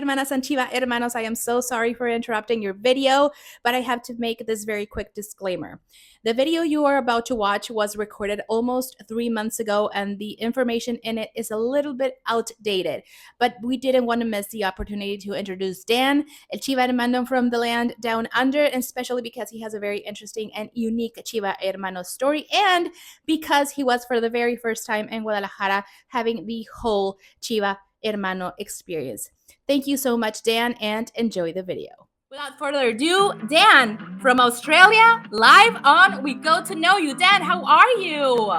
Chivahermanas and Chivahermanos. I am so sorry for interrupting your video, but I have to make this very quick disclaimer. The video you are about to watch was recorded almost 3 months ago, and the information in it is a little bit outdated. But we didn't want to miss the opportunity to introduce Dan, El Chivahermano from the land down under, and especially because he has a very interesting and unique Chivahermano story, and because he was for the very first time in Guadalajara having the whole Chivahermano experience. Thank you so much, Dan, and enjoy the video. Without further ado, Dan from Australia, live on We Go to Know You. Dan, how are you?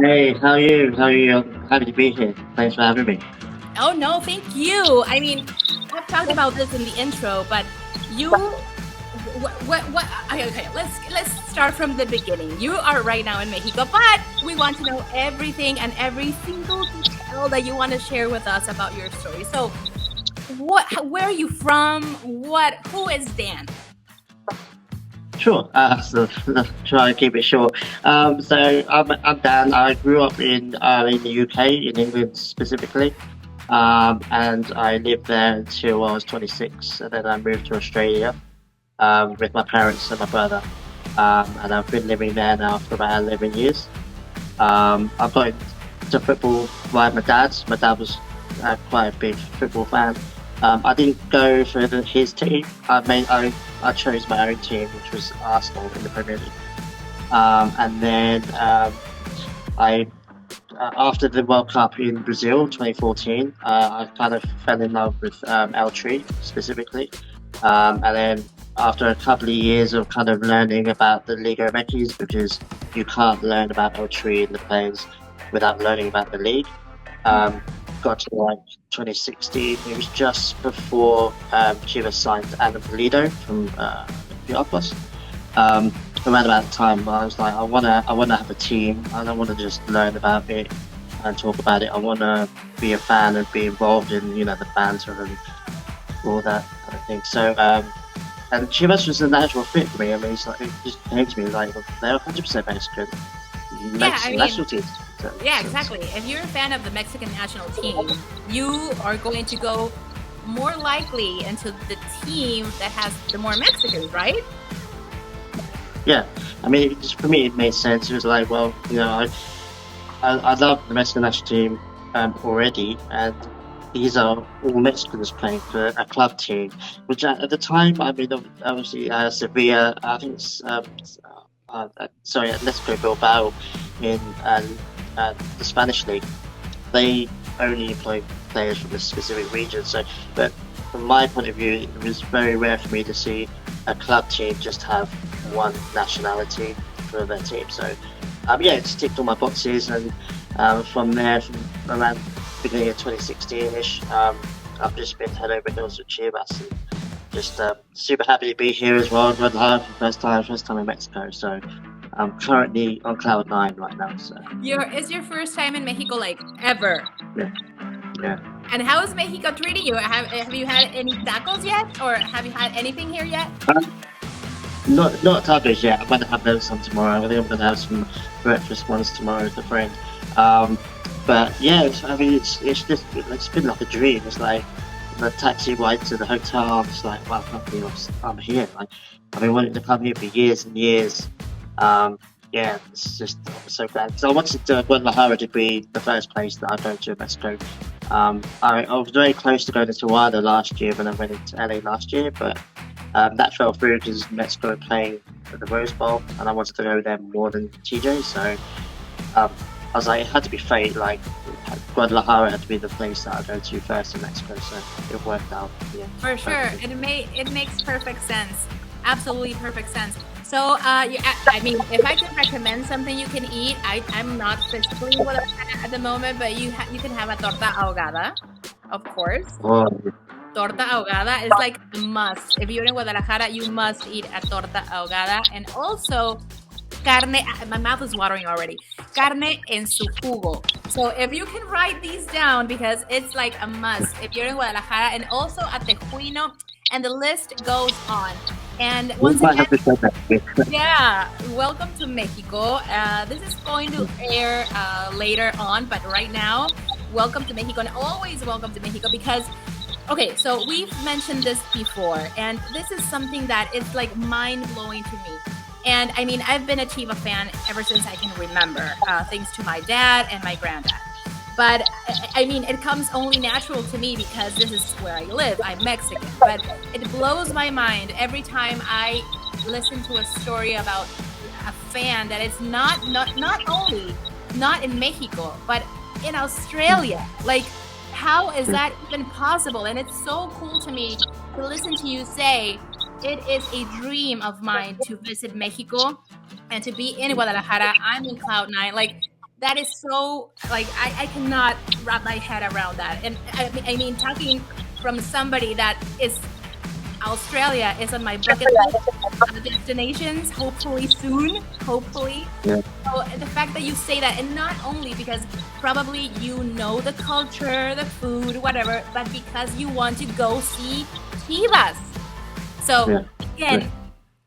Hey, how are you? How are you? Happy to be here. Thanks for having me. Oh, no, thank you. I mean, I've talked about this in the intro, but you... Okay, let's start from the beginning. You are right now in Mexico, but we want to know everything and every single detail that you want to share with us about your story. So, where are you from? Who is Dan? Sure. So let's try to keep it short. So I'm Dan. I grew up in the UK, in England specifically, and I lived there until I was 26, and then I moved to Australia with my parents and my brother, and I've been living there now for about 11 years. I got into football by my dad. My dad was quite a big football fan. I didn't go for his team. I chose my own team, which was Arsenal in the Premier League. And then after the World Cup in Brazil 2014, I kind of fell in love with El Tri specifically. And then after a couple of years of kind of learning about the Liga MX, because you can't learn about El Tri and the players without learning about the league. Got to like 2016. It was just before Chivas signed Ana Pulido from Chivas. Around about the time, I was like, I wanna have a team. I don't want to just learn about it and talk about it. I want to be a fan and be involved in the banter and all that kind of thing. So and Chivas was a natural fit for me. I mean, it just came to me like they're 100% Mexican. National teams. Yeah, exactly. If you're a fan of the Mexican national team, you are going to go more likely into the team that has the more Mexicans, right? Yeah, I mean, for me, it made sense. It was like, well, I love the Mexican national team already, and these are all Mexicans playing for a club team, which at the time, I mean, obviously Sevilla, I think it's Atletico Bilbao in the Spanish league, they only employ players from a specific region. So, but from my point of view, it was very rare for me to see a club team just have one nationality for their team. So, it's ticked all my boxes, and from there, from around the beginning of 2016-ish, I've just been head over heels with Chivas, and just super happy to be here as well. Guadalajara for the first time in Mexico. So. I'm currently on cloud 9 right now. So is your first time in Mexico, like, ever? Yeah. And how is Mexico treating you? Have you had any tacos yet, or have you had anything here yet? Not tacos yet. I'm going to have some tomorrow. I think I'm going to have some breakfast ones tomorrow with a friend. But yeah, I mean, it's been like a dream. It's like the taxi ride to the hotel. I'm just like, wow, I'm here. Like, I've been wanting to come here for years and years. It's just I'm so glad. So I wanted Guadalajara to be the first place that I go to in Mexico. I was very close to going to Tijuana last year when I went into LA last year, but that fell through because Mexico were playing at the Rose Bowl, and I wanted to go there more than TJ. So I was like, it had to be fate. Like Guadalajara had to be the place that I go to first in Mexico. So it worked out. Yeah, for sure. It makes perfect sense. Absolutely perfect sense. So, I mean, if I could recommend something you can eat, I'm not physically in Guadalajara at the moment, but you can have a torta ahogada, of course. Oh. Torta ahogada is like a must. If you're in Guadalajara, you must eat a torta ahogada. And also, carne, my mouth is watering already, carne en su jugo. So if you can write these down, because it's like a must if you're in Guadalajara, and also at Tejuino, and the list goes on. And once again, yeah, welcome to Mexico. This is going to air later on, but right now, welcome to Mexico, and always welcome to Mexico, because Okay, so we've mentioned this before, and this is something that is like mind blowing to me. And I mean, I've been a Chiva fan ever since I can remember, thanks to my dad and my granddad. But I mean, it comes only natural to me because this is where I live. I'm Mexican. But it blows my mind every time I listen to a story about a fan that is not only not in Mexico, but in Australia. Like, how is that even possible? And it's so cool to me to listen to you say it is a dream of mine to visit Mexico and to be in Guadalajara. I'm in cloud nine. Like, that is so, like, I cannot wrap my head around that. And I mean, talking from somebody that is Australia is on my bucket list of destinations, hopefully soon, hopefully. Yeah. So the fact that you say that, and not only because probably you know the culture, the food, whatever, but because you want to go see Chivas. So Yeah. again,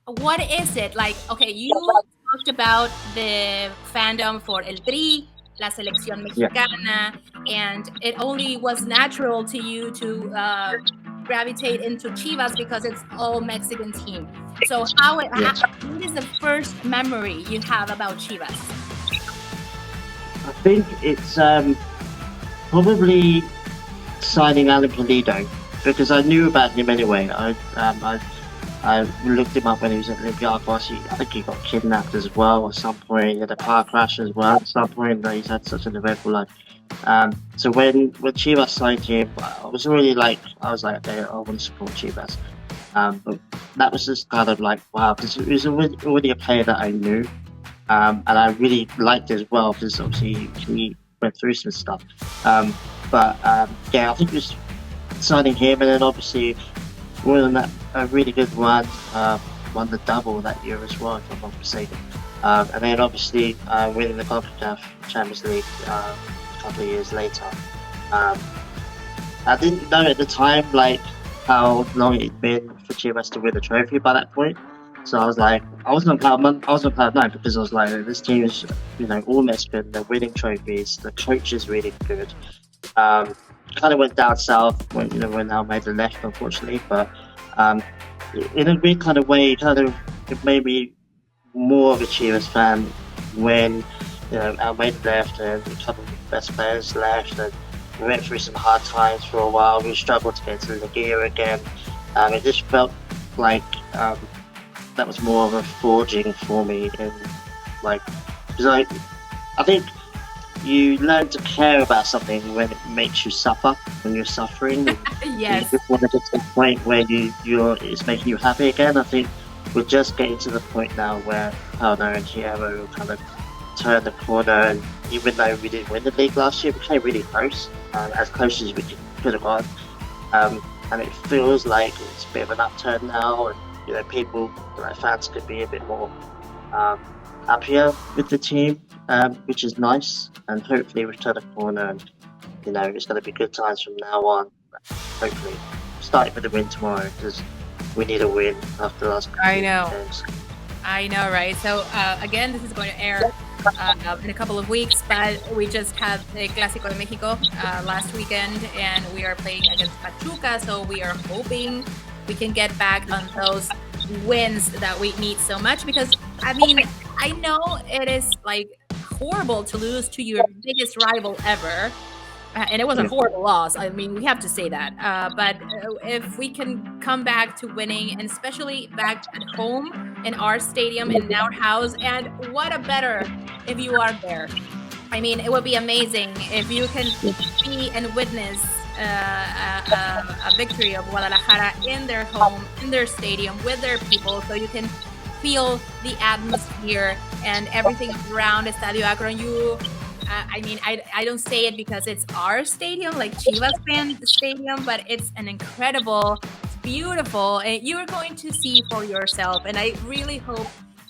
what is it? Like, okay, you talked about the fandom for El Tri, La Selección Yeah. Mexicana, and it only was natural to you to gravitate into Chivas because it's all Mexican team. So what is the first memory you have about Chivas? I think it's probably signing Alan Pulido, because I knew about him anyway. I looked him up when he was at Olympiacos. I think he got kidnapped as well at some point. He had a car crash as well at some point. He's had such an eventful life. So when Chivas signed him, I was okay, I want to support Chivas. But that was just kind of like, wow, because he was already a player that I knew. And I really liked it as well, because obviously he went through some stuff. Yeah, I think it was signing him, and then obviously winning that a really good run, won the double that year as well, if I'm not mistaken. And then obviously winning the CONCACAF Champions League a couple of years later. I didn't know at the time like how long it'd been for Chivas to win the trophy by that point. So I was like, I was on cloud nine, because I was like, this team is, all Mexican. They're winning trophies. The coach is really good. Kind of went down south when I made the left, unfortunately. But in a weird kind of way, it made me more of a Chivas fan when Almeida left and a couple of the best players left, and we went through some hard times for a while. We struggled to get to the Liga again. It just felt like that was more of a forging for me, and because I think you learn to care about something when it makes you suffer, when you're suffering. Yes. You just want to get to the point where it's making you happy again. I think we're just getting to the point now where Pauno and Guillermo kind of turned the corner, and even though we didn't win the league last year, we came really close, as close as we could have gone. And it feels like it's a bit of an upturn now, and people, fans could be a bit more happier with the team, which is nice. And hopefully we've turned a corner, and it's going to be good times from now on. Hopefully, starting with the win tomorrow, because we need a win after the last couple I know. of games. I know, right? So again, this is going to air in a couple of weeks, but we just had the Clásico de Mexico last weekend, and we are playing against Pachuca, so we are hoping we can get back on those wins that we need so much, because I mean, I know it is like horrible to lose to your biggest rival ever. And it was a horrible loss. I mean, we have to say that. But if we can come back to winning, and especially back at home in our stadium, in our house, and what a better if you are there. I mean, it would be amazing if you can see and witness a victory of Guadalajara in their home, in their stadium, with their people, so you can feel the atmosphere and everything around Estadio AKRON. I mean, I don't say it because it's our stadium, like Chivas fan stadium, but it's an incredible, it's beautiful, and you're going to see for yourself. And I really hope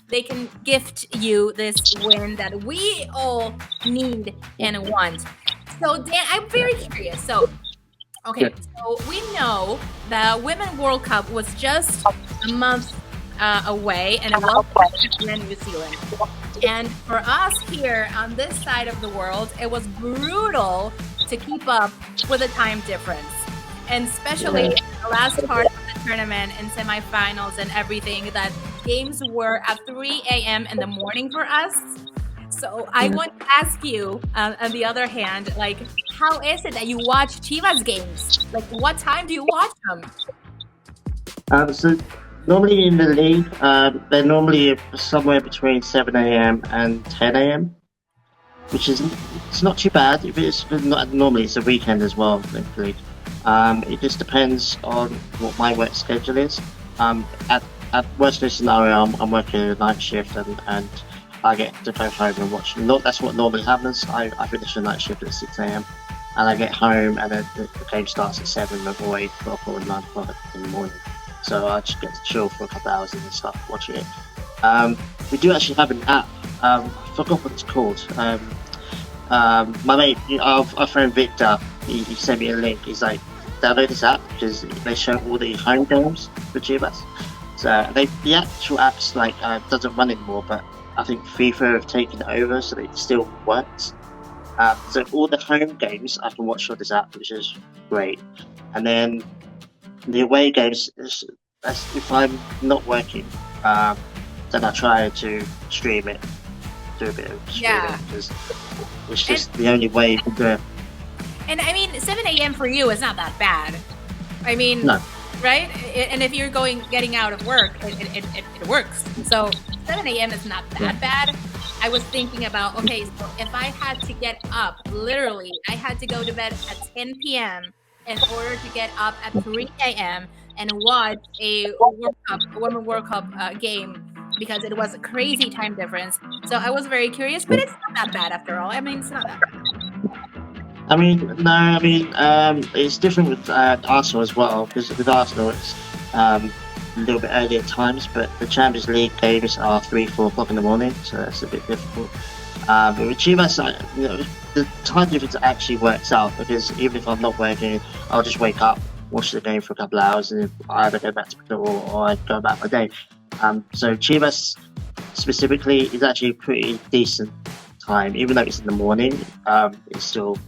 they can gift you this win that we all need and want. So, Dan, I'm very curious. So, okay, so we know the Women World Cup was just a month away, and it was in New Zealand. And for us here on this side of the world, it was brutal to keep up with the time difference. And especially the last part of the tournament and semifinals and everything, that games were at 3 a.m. in the morning for us. So I want to ask you, on the other hand, like, how is it that you watch Chivas games? Like, what time do you watch them? So normally in the league, they're normally somewhere between 7 a.m. and 10 a.m., which is it's not too bad. If it's not normally it's a weekend as well, thankfully. It just depends on what my work schedule is. At worst case scenario, I'm working a night shift and I get to go home and watch. Not that's what normally happens. I finish the night shift at 6 a.m. and I get home and then the game starts at 7 or 8 o'clock or 9 o'clock in the morning. So I just get to chill for a couple of hours and then start watching it. We do actually have an app. I forgot what it's called. My mate, our friend Victor, he sent me a link. He's like, download this app because they show all the home games for Chivas. So the actual app's like doesn't run anymore, but I think FIFA have taken it over, so it still works. So all the home games I can watch on this app, which is great. And then the away games, if I'm not working, then I try to stream it, do a bit of streaming, because it's just the only way you can do it. And I mean, 7 a.m. for you is not that bad. I mean, No. Right? And if you're getting out of work, it works. So 7 a.m. is not that bad. I was thinking about, okay, so if I had to get up, literally, I had to go to bed at 10 p.m. in order to get up at 3 a.m. and watch a Women World Cup game, because it was a crazy time difference. So I was very curious, but it's not that bad after all. I mean, it's not that bad. It's different with Arsenal as well, because with Arsenal it's a little bit earlier times, but the Champions League games are 3-4 o'clock in the morning, so that's a bit difficult. But with Chivas, the time difference actually works out, because even if I'm not working, I'll just wake up, watch the game for a couple of hours, and I either go back to bed or I go about my day. So Chivas specifically is actually a pretty decent time, even though it's in the morning. It's still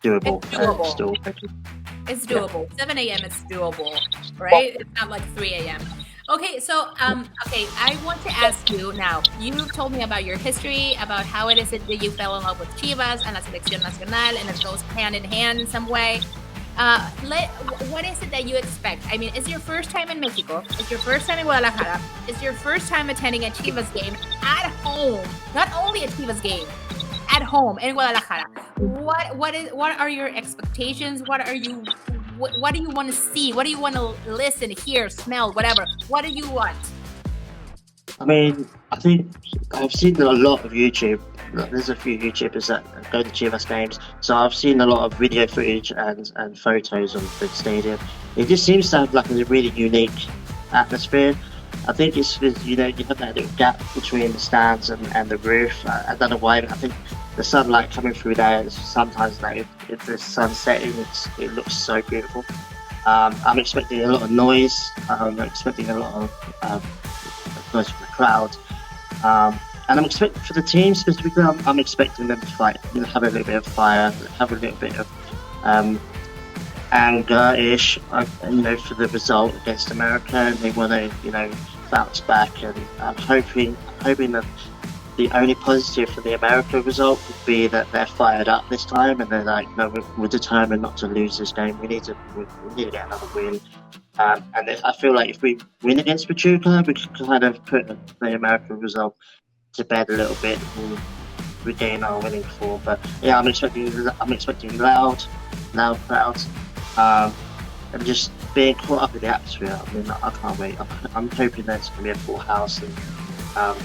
doable. It's doable. 7 a.m. is doable, right? It's not like 3 a.m. Okay, so I want to ask you now. You've told me about your history, about how it is that you fell in love with Chivas and la Selección Nacional, and it goes hand in hand in some way. What is it that you expect? I mean, it's your first time in Mexico. It's your first time in Guadalajara. It's your first time attending a Chivas game at home. Not only a Chivas game, at home in Guadalajara. What are your expectations? What do you want to see? What do you want to listen, hear, smell, whatever? What do you want? I mean, I think I've seen a lot of YouTube. There's a few YouTubers that go to Chivas games, so I've seen a lot of video footage and photos of the stadium. It just seems to have like a really unique atmosphere. I think it's you have that little gap between the stands and the roof. I don't know why. I think the sunlight coming through there, sometimes like if the sun's setting, it looks so beautiful. I'm expecting a lot of noise. I'm expecting a lot of noise from the crowd. And I'm expecting for the team specifically, I'm expecting them to fight, have a little bit of fire, have a little bit of anger-ish, for the result against America, and they want to, bounce back. And I'm hoping that the only positive for the America result would be that they're fired up this time, and they're like, no, we're determined not to lose this game. We need to get another win. And I feel like if we win against Pachuca, we can kind of put the America result to bed a little bit and regain our winning form. But yeah, I'm expecting loud crowds, and just being caught up in the atmosphere. I mean, I can't wait. I'm hoping that it's going to be a full house, and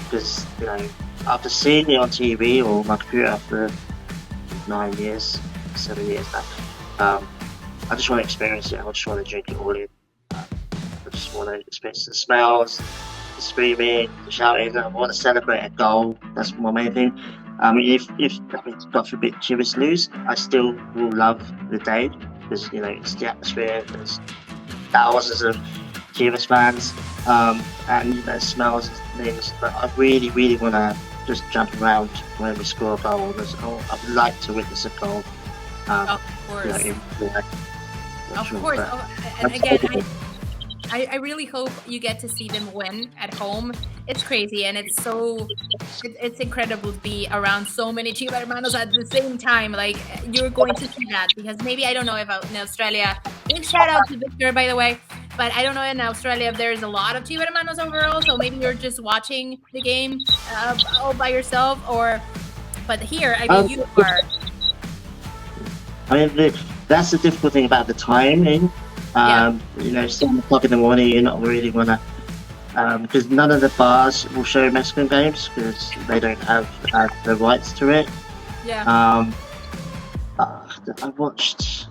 because after seeing it on TV or my computer for 7 years now, I just want to experience it. I just want to drink it all in. I just want to experience the smells, the screaming, the shouting. I want to celebrate a goal. That's my main thing. If God forbid Chivas lose, I still will love the day, because it's the atmosphere. There's thousands of Chivas fans, and smells and things. But I really, really want to just jump around when we score a goal. I would like to witness a goal. Of course. Of sure. course. But And that's again, everything. I really hope you get to see them win at home. It's crazy, and it's incredible to be around so many Chivahermanos at the same time. Like you're going to see that because maybe I don't know about in Australia. Big shout out to Victor, by the way. But I don't know in Australia if there's a lot of Chivahermanos overall. So maybe you're just watching the game all by yourself, or. But here, I mean, Um, you are. I mean, that's the difficult thing about the timing. Yeah. 7 o'clock in the morning, you're not really gonna, because none of the bars will show Mexican games because they don't have the rights to it. Yeah. I watched.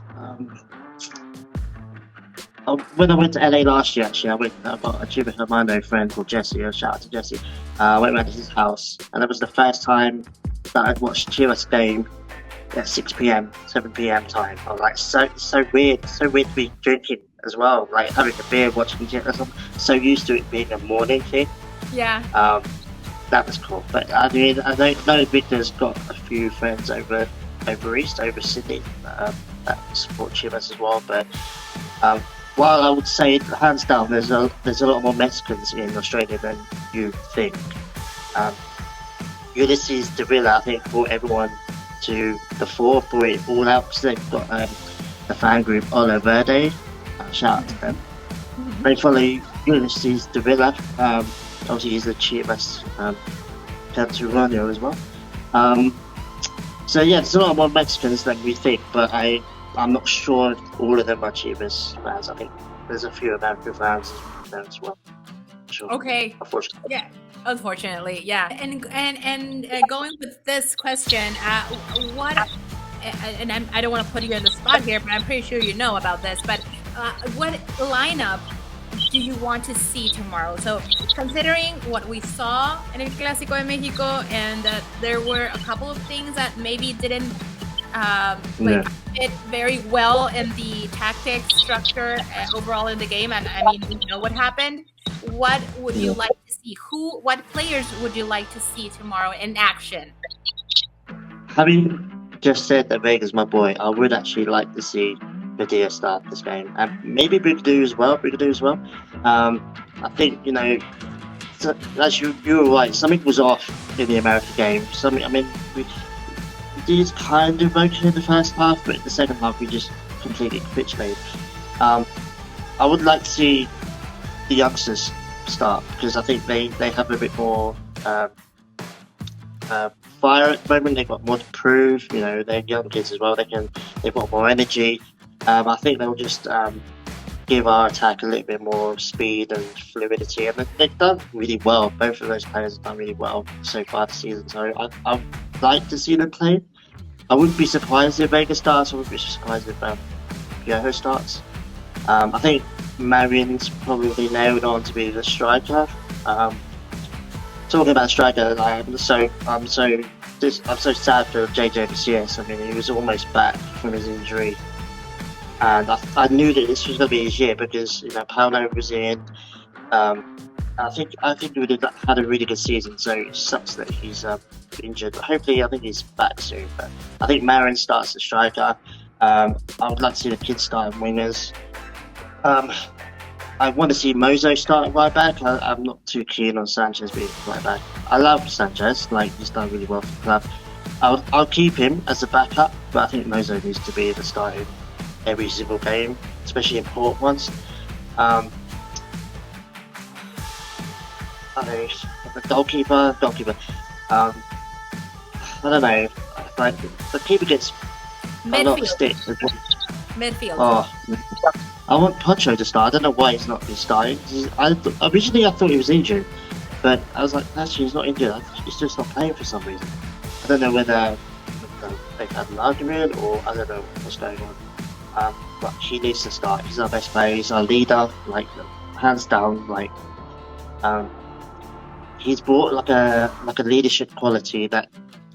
When I went to LA last year, actually, I got a Chivahermano friend called Jesse. A shout out to Jesse. I went round to his house, and it was the first time that I'd watched Chivas game at 6 p.m., 7 p.m. time. I was like, so weird to be drinking as well, like having a beer, watching Chivas. I'm so used to it being a morning thing. Yeah. That was cool. But I mean, I know Victor's got a few friends over east, over Sydney, that support Chivas as well. But while I would say hands down, there's a lot more Mexicans in Australia than you think. Ulysses Davila, I think, brought everyone to the fore, brought it all out because they've got the fan group Ola Verde. Shout out to them. They follow Ulysses Davila. Obviously, he's a Chivas Canturano as well. So yeah, there's a lot more Mexicans than we think, but I'm not sure if all of them are Chivas fans. I think there's a few American fans there as well. Sure. Okay. Unfortunately. Yeah. Unfortunately, yeah. And going with this question, what? And I don't want to put you on the spot here, but I'm pretty sure you know about this. But what lineup do you want to see tomorrow? So considering what we saw in El Clásico de Mexico, and there were a couple of things that maybe didn't fit very well in the tactics structure overall in the game, and I mean, we know what happened. What would you like to see? What players would you like to see tomorrow in action? Having just said that Vega's my boy, I would actually like to see Padilla start this game, and maybe Brigadoo as well. I think so, as you were right, something was off in the America game. We did kind of okay in the first half, but in the second half we just completely capitulated. I would like to see the youngsters start because I think they have a bit more fire at the moment. They've got more to prove. They're young kids as well. They've got more energy. I think they'll just give our attack a little bit more speed and fluidity, and they've done really well. Both of those players have done really well so far this season. So I'd like to see them play. I wouldn't be surprised if Vega starts. I wouldn't be surprised if Piojo starts. I think Marion's probably nailed on to be the striker. Talking about striker, I'm so sad for JJ Macias. I mean, he was almost back from his injury, and I knew that this was going to be his year because Paulo was in. I think he would have had a really good season. So it sucks that he's injured. But hopefully, I think he's back soon. But I think Marion starts the striker. I would like to see the kids starting wingers. I want to see Mozo start right back. I'm not too keen on Sanchez being right back. I love Sanchez, he's done really well for the club. I'll keep him as a backup, but I think Mozo needs to be the starter every single game, especially important ones. The goalkeeper. I don't know. The keeper gets a lot of stick. Midfield. Oh, I want Pocho to start. I don't know why he's not been starting. Originally, I thought he was injured, but I was like, actually, he's not injured. He's just not playing for some reason. I don't know whether they've had an argument or I don't know what's going on. But he needs to start. He's our best player. He's our leader. Hands down. He's brought a leadership quality that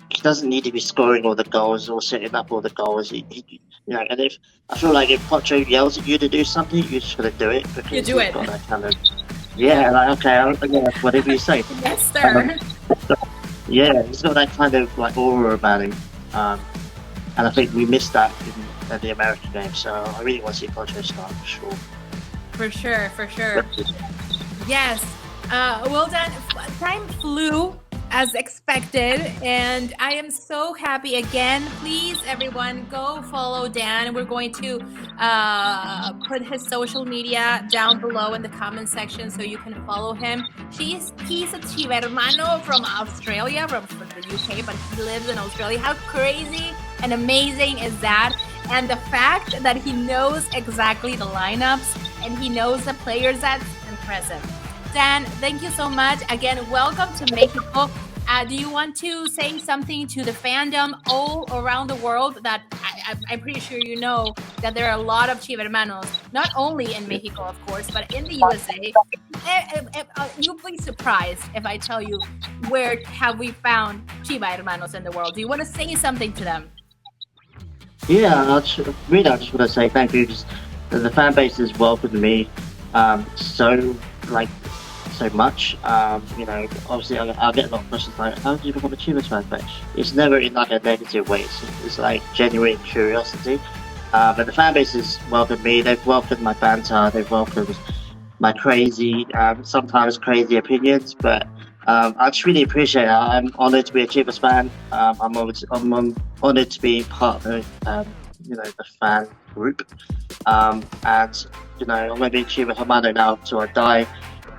he doesn't need to be scoring all the goals or setting up all the goals. And if I feel like if Pocho yells at you to do something, you're just gonna do it because you do it. Got that kind of whatever you say. Yes, sir. Yeah, he's got that kind of aura about him. and I think we missed that in the American game. So I really want to see Pocho start for sure. For sure, for sure. Yes. Well done. Time flew as expected, and I am so happy again. Please, everyone, go follow Dan. We're going to put his social media down below in the comment section so you can follow him. He's a Chivahermano from Australia, from the UK, but he lives in Australia. How crazy and amazing is that? And the fact that he knows exactly the lineups and he knows the players, that's impressive. Dan, thank you so much. Again, welcome to Mexico. Do you want to say something to the fandom all around the world that I'm pretty sure you know that there are a lot of Chivahermanos, not only in Mexico, of course, but in the USA. You'll be surprised if I tell you where have we found Chivahermanos in the world. Do you want to say something to them? Yeah, I just want to say thank you. Just the fan base has welcomed me so much. Obviously I'll get a lot of questions like, how did you become a Chivas fan? But it's never in like a negative way. It's like genuine curiosity. But the fan base has welcomed me. They've welcomed my banter. They've welcomed my crazy, sometimes crazy opinions. But I just really appreciate it. I'm honoured to be a Chivas fan. I'm honoured to be part of the fan group. And I'm going to be Chivahermano now till I die.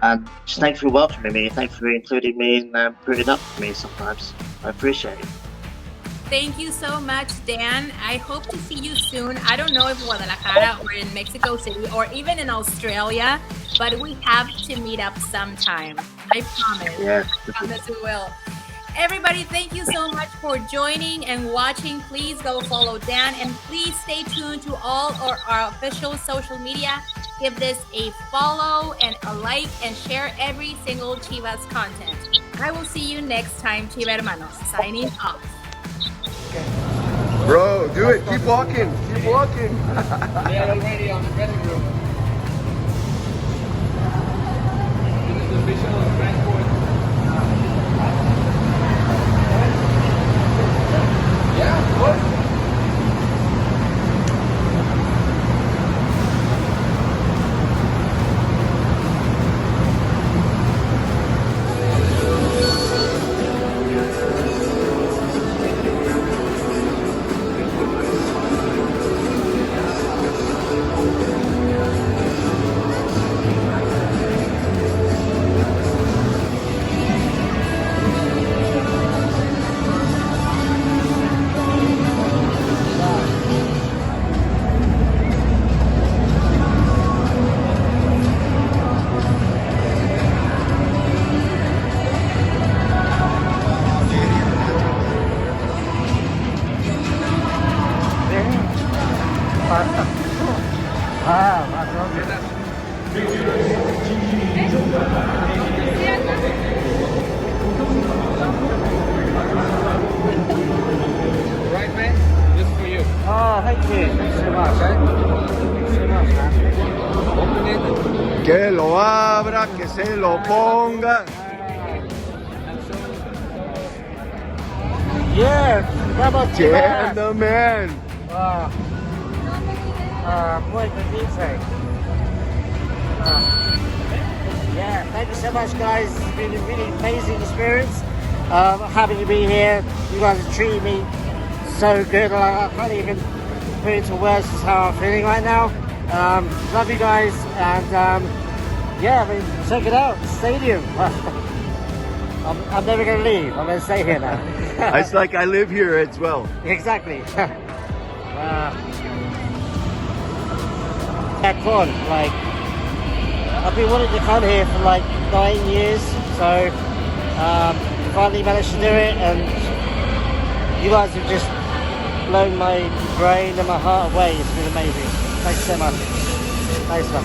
And just thanks for welcoming me. Thanks for including me and putting up for me sometimes. I appreciate it. Thank you so much, Dan. I hope to see you soon. I don't know if Guadalajara or in Mexico City or even in Australia, but we have to meet up sometime. I promise. Yes. I promise we will. Everybody, thank you so much for joining and watching. Please go follow Dan and please stay tuned to all our official social media. Give this a follow and a like and share every single Chivas content. I will see you next time, Chivahermanos. Signing off. Bro, do it. Keep walking. Keep walking. They are already on the dressing room. This is the official transport. Yeah, what? Right, man? Just for you. Oh, thank you. Thanks so much. Thanks so much, man. Open it. Que lo abra, que se lo ponga. Yeah, come on, Chivas. Gentleman. Muy feliz. Yeah, thank you so much, guys. It's been a really amazing experience. I'm happy to be here. You guys have treated me so good. I can't even put into words just how I'm feeling right now. Love you guys, and yeah, I mean, check it out, the stadium. I'm never going to leave. I'm going to stay here now. It's like I live here as well. Exactly. AKRON, like, I've been wanting to come here for like 9 years, so finally managed to do it, and you guys have just blown my brain and my heart away. It's been amazing. Thanks so much. Nice one.